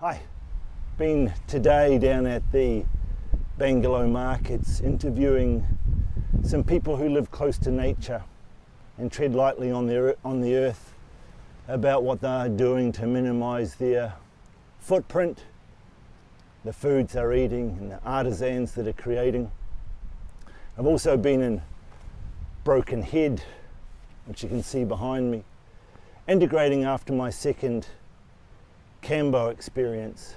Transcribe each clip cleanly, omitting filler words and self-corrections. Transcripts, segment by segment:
Hi, been today down at the Bangalow markets interviewing some people who live close to nature and tread lightly on the earth about what they're doing to minimise their footprint, the foods they're eating and the artisans that are creating. I've also been in Broken Head, which you can see behind me, integrating after my second Kambo experience.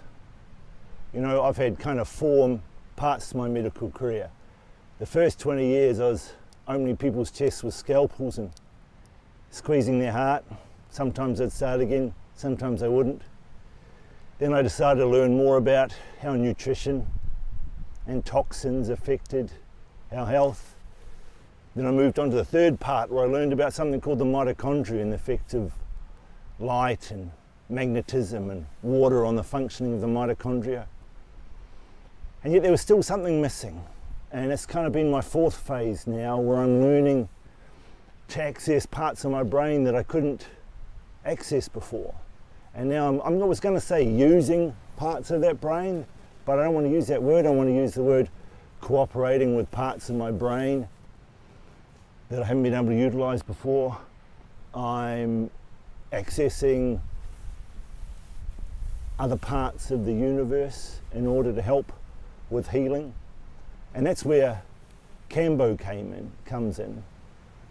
You know, I've had kind of four parts to my medical career. The first 20 years I was opening people's chests with scalpels and squeezing their heart. Sometimes I'd start again, sometimes I wouldn't. Then I decided to learn more about how nutrition and toxins affected our health. Then I moved on to the third part where I learned about something called the mitochondria and the effect of light and magnetism and water on the functioning of the mitochondria. And yet there was still something missing. And it's kind of been my fourth phase now where I'm learning to access parts of my brain that I couldn't access before. And now I'm always going to say using parts of that brain, but I don't want to use that word. I want to use the word cooperating with parts of my brain that I haven't been able to utilize before. I'm accessing other parts of the universe in order to help with healing. And that's where Kambo comes in.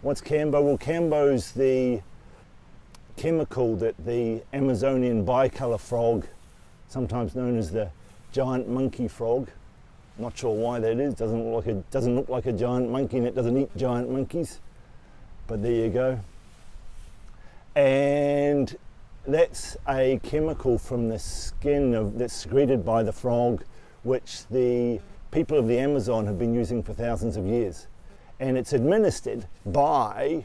What's Kambo? Well, Kambo's the chemical that the Amazonian bicolor frog, sometimes known as the giant monkey frog, not sure why that is, doesn't look like a giant monkey and it doesn't eat giant monkeys, but there you go. And that's a chemical from the skin that's secreted by the frog, which the people of the Amazon have been using for thousands of years. And it's administered by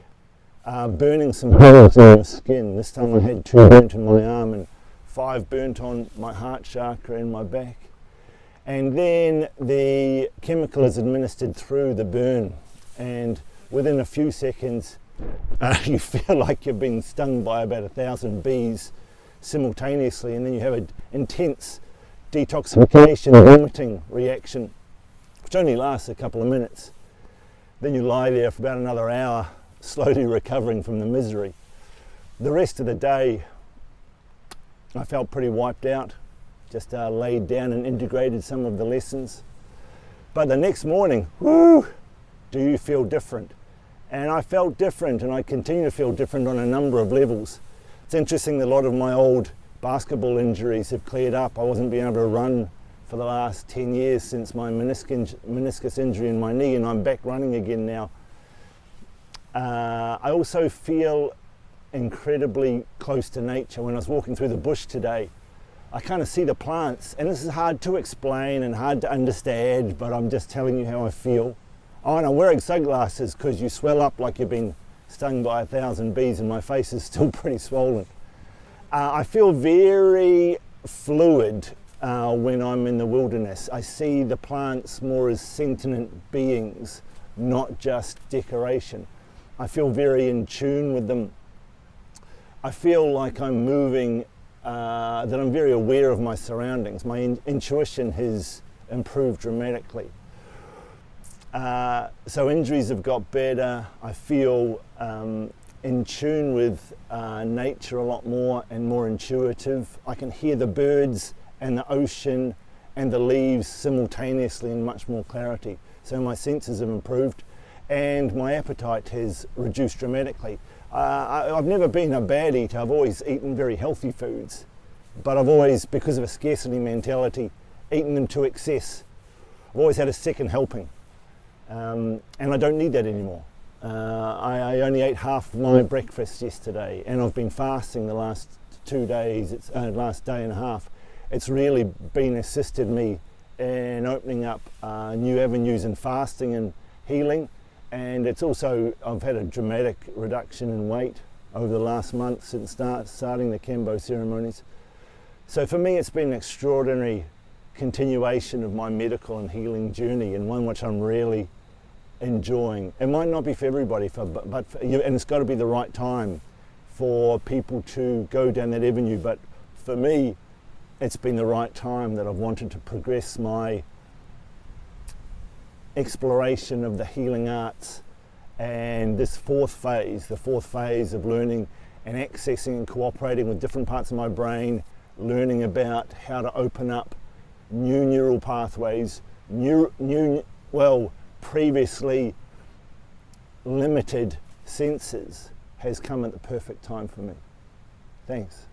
burning some burns in your skin. This time I had 2 burnt in my arm and 5 burnt on my heart chakra and my back. And then the chemical is administered through the burn, and within a few seconds you feel like you've been stung by about 1,000 bees simultaneously, and then you have an intense detoxification vomiting reaction which only lasts a couple of minutes. Then you lie there for about another hour slowly recovering from the misery. The rest of the day I felt pretty wiped out, just laid down and integrated some of the lessons. But the next morning, whoo, do you feel different? And I felt different, and I continue to feel different on a number of levels. It's interesting that a lot of my old basketball injuries have cleared up. I wasn't being able to run for the last 10 years since my meniscus injury in my knee, and I'm back running again now. I also feel incredibly close to nature. When I was walking through the bush today, I kind of see the plants, and this is hard to explain and hard to understand, but I'm just telling you how I feel. Oh, and I'm wearing sunglasses because you swell up like you've been stung by 1,000 bees, and my face is still pretty swollen. I feel very fluid when I'm in the wilderness. I see the plants more as sentient beings, not just decoration. I feel very in tune with them. I feel like I'm moving, that I'm very aware of my surroundings. My intuition has improved dramatically. So injuries have got better. I feel in tune with nature a lot more and more intuitive. I can hear the birds and the ocean and the leaves simultaneously in much more clarity. So my senses have improved and my appetite has reduced dramatically. I've never been a bad eater. I've always eaten very healthy foods, but I've always, because of a scarcity mentality, eaten them to excess. I've always had a second helping. And I don't need that anymore. I only ate half my breakfast yesterday, and I've been fasting the last 2 days, last day and a half. It's really been assisted me in opening up new avenues in fasting and healing, and it's also, I've had a dramatic reduction in weight over the last month since starting the Kambo ceremonies. So for me it's been an extraordinary continuation of my medical and healing journey, and one which I'm really enjoying. It might not be for everybody, but for you, and it's got to be the right time for people to go down that avenue. But for me, it's been the right time, that I've wanted to progress my exploration of the healing arts, and this the fourth phase of learning and accessing and cooperating with different parts of my brain, learning about how to open up new neural pathways, previously limited senses, has come at the perfect time for me. Thanks.